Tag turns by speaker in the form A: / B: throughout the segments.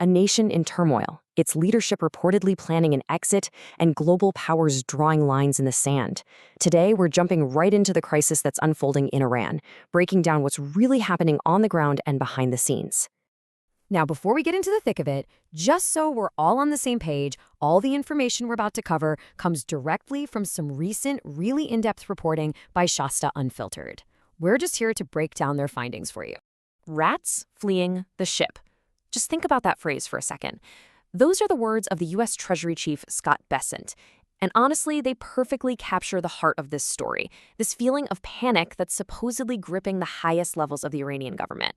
A: a nation in turmoil, its leadership reportedly planning an exit, and global powers drawing lines in the sand. Today, we're jumping right into the crisis that's unfolding in Iran, breaking down what's really happening on the ground and behind the scenes.
B: Now, before we get into the thick of it, just so we're all on the same page, all the information we're about to cover comes directly from some recent, really in-depth reporting by Shasta Unfiltered. We're just here to break down their findings for you.
A: Rats fleeing the ship. Just think about that phrase for a second. Those are the words of the U.S. Treasury Chief Scott Bessent. And honestly, they perfectly capture the heart of this story, this feeling of panic that's supposedly gripping the highest levels of the Iranian government.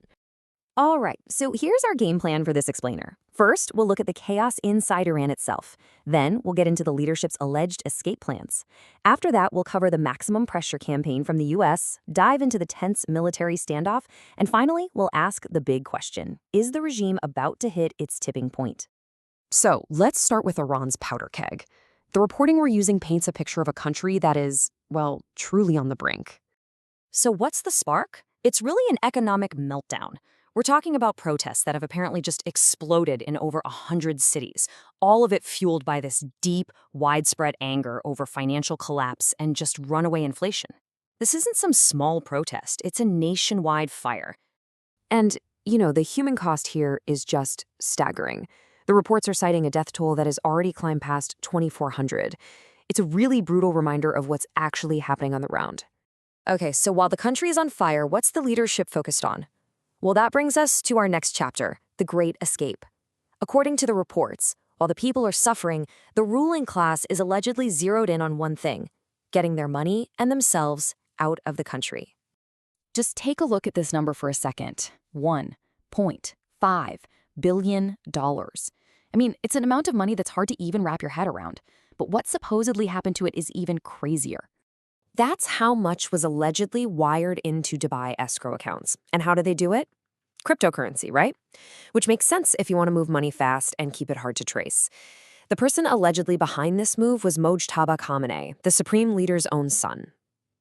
B: All right, so here's our game plan for this explainer. First, we'll look at the chaos inside Iran itself. Then, we'll get into the leadership's alleged escape plans. After that, we'll cover the maximum pressure campaign from the U.S., dive into the tense military standoff, and finally, we'll ask the big question. Is the regime about to hit its tipping point?
A: So, let's start with Iran's powder keg. The reporting we're using paints a picture of a country that is, well, truly on the brink.
B: So what's the spark? It's really an economic meltdown. We're talking about protests that have apparently just exploded in over 100 cities, all of it fueled by this deep, widespread anger over financial collapse and just runaway inflation. This isn't some small protest, it's a nationwide fire.
A: And, the human cost here is just staggering. The reports are citing a death toll that has already climbed past 2,400. It's a really brutal reminder of what's actually happening on the ground.
B: Okay, so while the country is on fire, what's the leadership focused on? Well, that brings us to our next chapter, the Great Escape. According to the reports, while the people are suffering, the ruling class is allegedly zeroed in on one thing: getting their money and themselves out of the country. Just take a look at this number for a second. $1.5 billion. I mean, it's an amount of money that's hard to even wrap your head around. But what supposedly happened to it is even crazier.
A: That's how much was allegedly wired into Dubai escrow accounts. And how do they do it? Cryptocurrency, right? Which makes sense if you want to move money fast and keep it hard to trace. The person allegedly behind this move was Mojtaba Khamenei, the supreme leader's own son.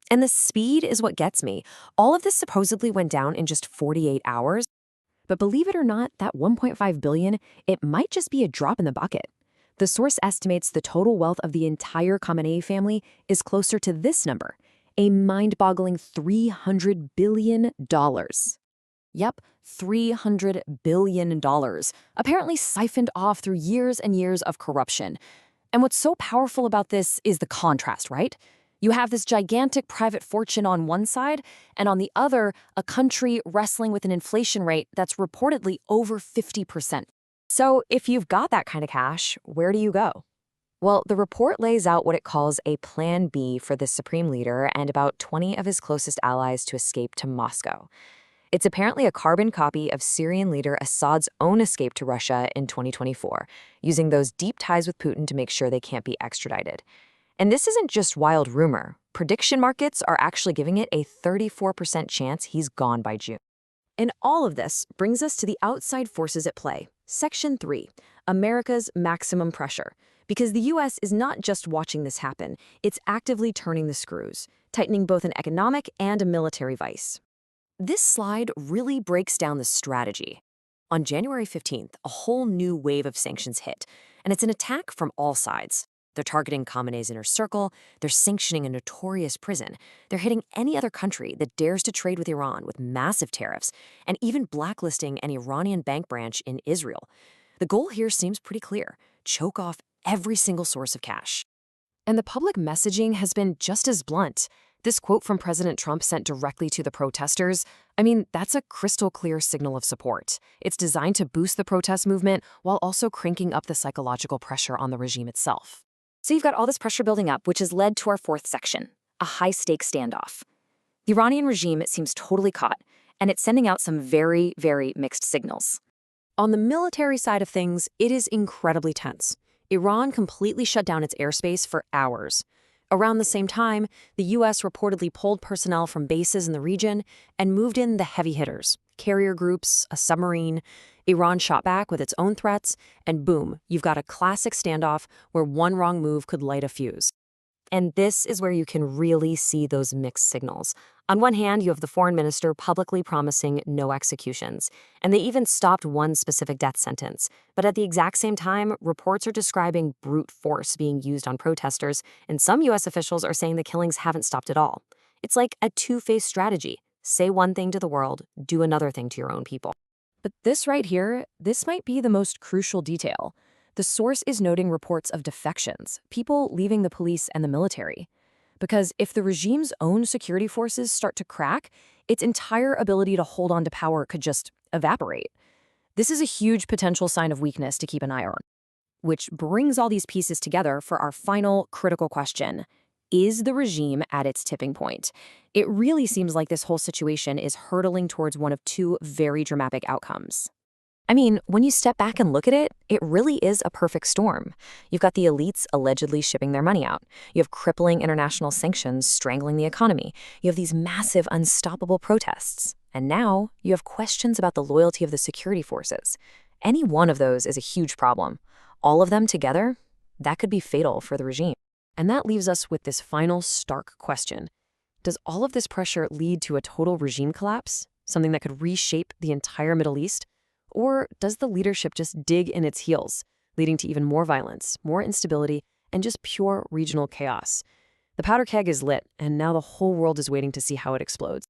A: And the speed is what gets me. All of this supposedly went down in just 48 hours. But believe it or not, that $1.5 billion, it might just be a drop in the bucket. The source estimates the total wealth of the entire Khamenei family is closer to this number, a mind-boggling $300 billion. Yep, $300 billion, apparently siphoned off through years and years of corruption. And what's so powerful about this is the contrast, right? You have this gigantic private fortune on one side, and on the other, a country wrestling with an inflation rate that's reportedly over 50%. So if you've got that kind of cash, where do you go? Well, the report lays out what it calls a Plan B for the supreme leader and about 20 of his closest allies to escape to Moscow. It's apparently a carbon copy of Syrian leader Assad's own escape to Russia in 2024, using those deep ties with Putin to make sure they can't be extradited. And this isn't just wild rumor. Prediction markets are actually giving it a 34% chance he's gone by June. And all of this brings us to the outside forces at play. Section 3, America's maximum pressure. Because the U.S. is not just watching this happen, it's actively turning the screws, tightening both an economic and a military vice. This slide really breaks down the strategy. On January 15th, a whole new wave of sanctions hit, and it's an attack from all sides. They're targeting Khamenei's inner circle, they're sanctioning a notorious prison, they're hitting any other country that dares to trade with Iran with massive tariffs, and even blacklisting an Iranian bank branch in Israel. The goal here seems pretty clear: choke off every single source of cash. And the public messaging has been just as blunt. This quote from President Trump sent directly to the protesters, that's a crystal clear signal of support. It's designed to boost the protest movement while also cranking up the psychological pressure on the regime itself. So you've got all this pressure building up, which has led to our fourth section, a high-stakes standoff. The Iranian regime, it seems totally caught, and it's sending out some very, very mixed signals. On the military side of things, it is incredibly tense. Iran completely shut down its airspace for hours. Around the same time, the U.S. reportedly pulled personnel from bases in the region and moved in the heavy hitters, carrier groups, a submarine. Iran shot back with its own threats, and boom, you've got a classic standoff where one wrong move could light a fuse. And this is where you can really see those mixed signals. On one hand, you have the foreign minister publicly promising no executions, and they even stopped one specific death sentence. But at the exact same time, reports are describing brute force being used on protesters, and some U.S. officials are saying the killings haven't stopped at all. It's like a two-faced strategy. Say one thing to the world, do another thing to your own people.
B: But this right here, this might be the most crucial detail. The source is noting reports of defections, people leaving the police and the military. Because if the regime's own security forces start to crack, its entire ability to hold on to power could just evaporate. This is a huge potential sign of weakness to keep an eye on. Which brings all these pieces together for our final critical question. Is the regime at its tipping point? It really seems like this whole situation is hurtling towards one of two very dramatic outcomes. I mean, when you step back and look at it, it really is a perfect storm. You've got the elites allegedly shipping their money out. You have crippling international sanctions strangling the economy. You have these massive, unstoppable protests. And now you have questions about the loyalty of the security forces. Any one of those is a huge problem. All of them together, that could be fatal for the regime. And that leaves us with this final stark question. Does all of this pressure lead to a total regime collapse? Something that could reshape the entire Middle East? Or does the leadership just dig in its heels, leading to even more violence, more instability, and just pure regional chaos? The powder keg is lit, and now the whole world is waiting to see how it explodes.